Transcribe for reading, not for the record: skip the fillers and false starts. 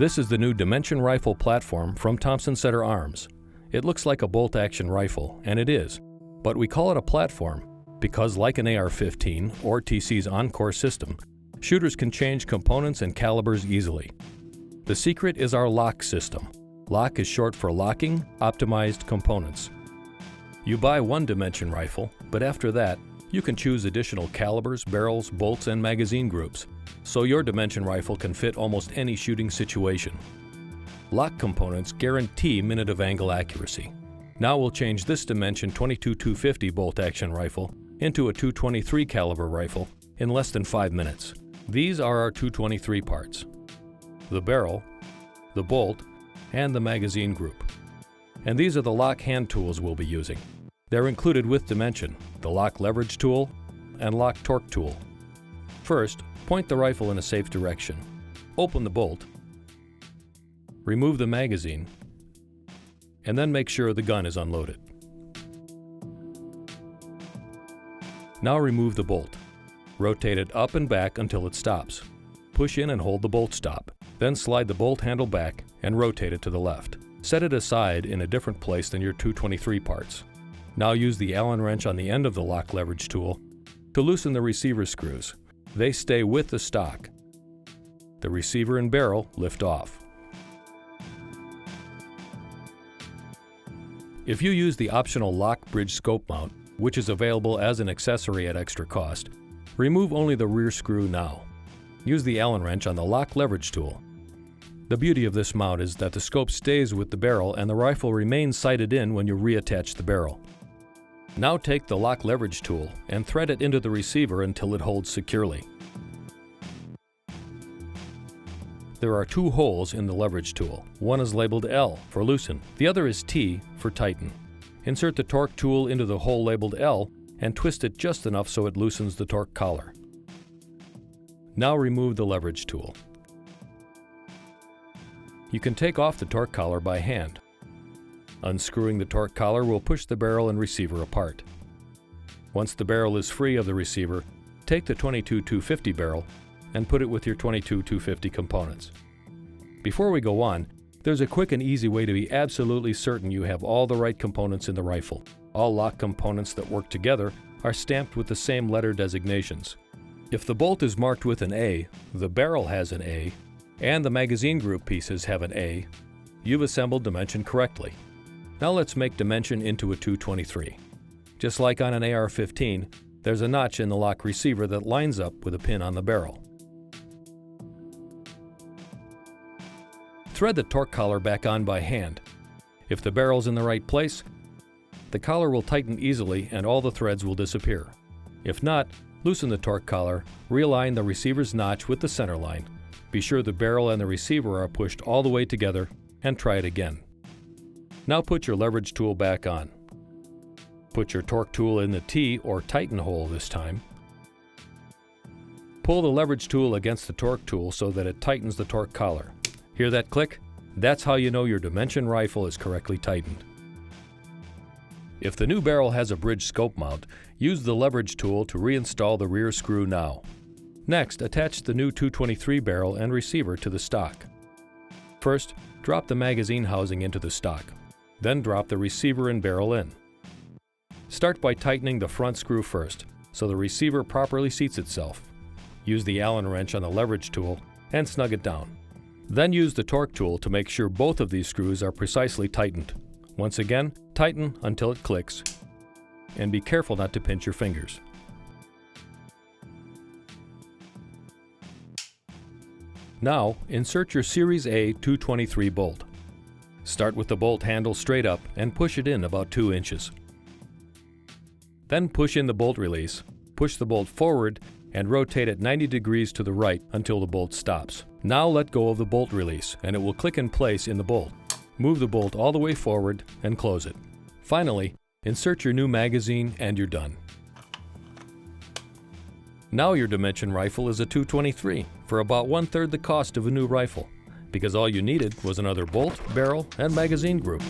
This is the new Dimension Rifle platform from Thompson Center Arms. It looks like a bolt-action rifle, and it is, but we call it a platform because, like an AR-15 or TC's Encore system, shooters can change components and calibers easily. The secret is our lock system. Lock is short for locking optimized components. You buy one Dimension rifle, but after that, you can choose additional calibers, barrels, bolts, and magazine groups, so your Dimension rifle can fit almost any shooting situation. Lock components guarantee minute of angle accuracy. Now we'll change this Dimension 22-250 bolt-action rifle into a .223 caliber rifle in less than 5 minutes. These are our .223 parts: the barrel, the bolt, and the magazine group. And these are the lock hand tools we'll be using. They're included with Dimension, the lock leverage tool and lock torque tool. First, point the rifle in a safe direction. Open the bolt, remove the magazine, and then make sure the gun is unloaded. Now remove the bolt. Rotate it up and back until it stops. Push in and hold the bolt stop. Then slide the bolt handle back and rotate it to the left. Set it aside in a different place than your .223 parts. Now use the Allen wrench on the end of the lock leverage tool to loosen the receiver screws. They stay with the stock. The receiver and barrel lift off. If you use the optional lock bridge scope mount, which is available as an accessory at extra cost, remove only the rear screw now. Use the Allen wrench on the lock leverage tool. The beauty of this mount is that the scope stays with the barrel and the rifle remains sighted in when you reattach the barrel. Now take the lock leverage tool and thread it into the receiver until it holds securely. There are 2 holes in the leverage tool. One is labeled L for loosen, the other is T for tighten. Insert the torque tool into the hole labeled L and twist it just enough so it loosens the torque collar. Now remove the leverage tool. You can take off the torque collar by hand. Unscrewing the torque collar will push the barrel and receiver apart. Once the barrel is free of the receiver, take the .22-250 barrel and put it with your .22-250 components. Before we go on, there's a quick and easy way to be absolutely certain you have all the right components in the rifle. All lock components that work together are stamped with the same letter designations. If the bolt is marked with an A, the barrel has an A, and the magazine group pieces have an A, you've assembled Dimension correctly. Now let's make Dimension into a .223. Just like on an AR-15, there's a notch in the lock receiver that lines up with a pin on the barrel. Thread the torque collar back on by hand. If the barrel's in the right place, the collar will tighten easily and all the threads will disappear. If not, loosen the torque collar, realign the receiver's notch with the center line. Be sure the barrel and the receiver are pushed all the way together, and try it again. Now put your leverage tool back on. Put your torque tool in the T or tighten hole this time. Pull the leverage tool against the torque tool so that it tightens the torque collar. Hear that click? That's how you know your Dimension rifle is correctly tightened. If the new barrel has a bridge scope mount, use the leverage tool to reinstall the rear screw now. Next, attach the new .223 barrel and receiver to the stock. First, drop the magazine housing into the stock. Then drop the receiver and barrel in. Start by tightening the front screw first, so the receiver properly seats itself. Use the Allen wrench on the leverage tool and snug it down. Then use the torque tool to make sure both of these screws are precisely tightened. Once again, tighten until it clicks, and be careful not to pinch your fingers. Now, insert your Series A .223 bolt. Start with the bolt handle straight up and push it in about 2 inches. Then push in the bolt release, push the bolt forward, and rotate it 90 degrees to the right until the bolt stops. Now let go of the bolt release and it will click in place in the bolt. Move the bolt all the way forward and close it. Finally, insert your new magazine and you're done. Now your Dimension rifle is a .223 for about 1/3 the cost of a new rifle, because all you needed was another bolt, barrel, and magazine group.